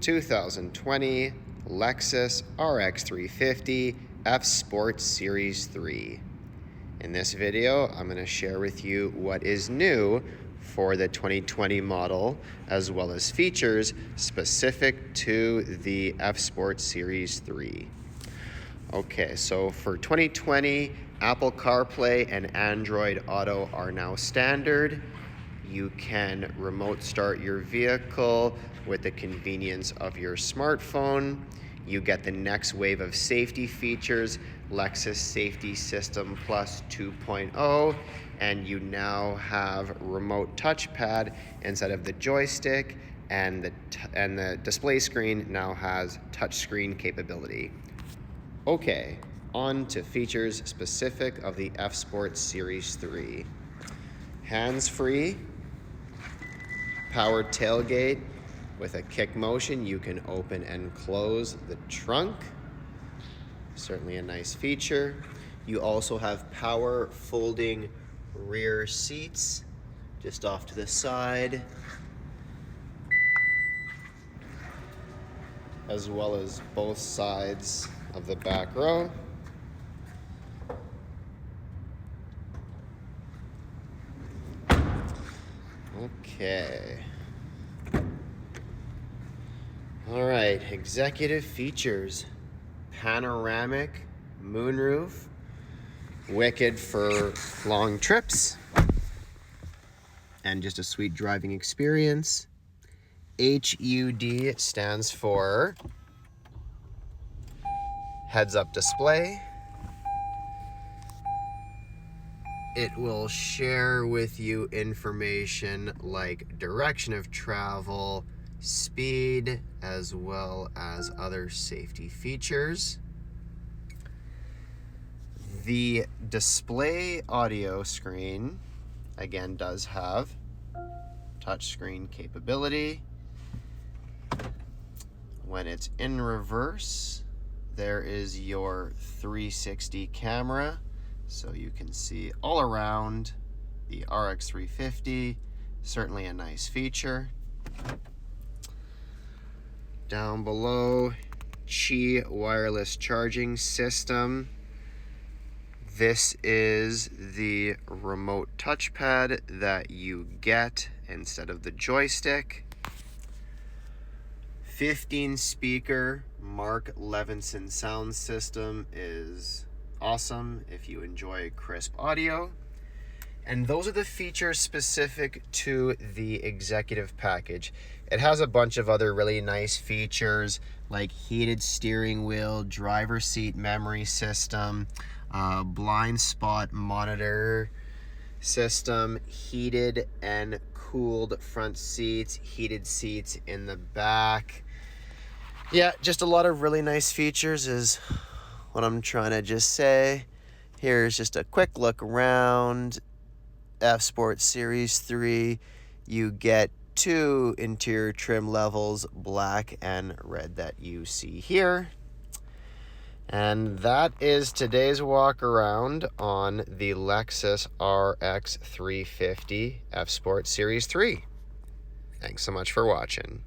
2020 Lexus RX 350 F Sport Series 3. In this video, I'm going to share with you what is new for the 2020 model, as well as features specific to the F Sport Series 3. Okay, so for 2020, Apple CarPlay and Android Auto are now standard. You can remote start your vehicle with the convenience of your smartphone. You get the next wave of safety features, Lexus Safety System Plus 2.0, and you now have remote touchpad instead of the joystick, and the display screen now has touchscreen capability. Okay, on to features specific of the F Sport Series 3. Hands-free, powered tailgate. With a kick motion, you can open and close the trunk. Certainly a nice feature. You also have power folding rear seats just off to the side, as well as both sides of the back row. Okay. All right, executive features. Panoramic moonroof, wicked for long trips, and just a sweet driving experience. HUD stands for heads-up display. It will share with you information like direction of travel, speed, as well as other safety features. The display audio screen, again, does have touchscreen capability. When it's in reverse, there is your 360 camera, so you can see all around the RX 350. Certainly a nice feature. Down below, Qi wireless charging system. This is the remote touchpad that you get instead of the joystick. 15 speaker Mark Levinson sound system is awesome if you enjoy crisp audio. And those are the features specific to the executive package. It has a bunch of other really nice features like heated steering wheel, driver seat memory system, blind spot monitor system, heated and cooled front seats, heated seats in the back. Yeah, just a lot of really nice features is what I'm trying to just say. Here's just a quick look around F Sport Series 3. You get two interior trim levels, black and red, that you see here. And that is today's walk around on the Lexus RX 350 F Sport Series 3. Thanks so much for watching.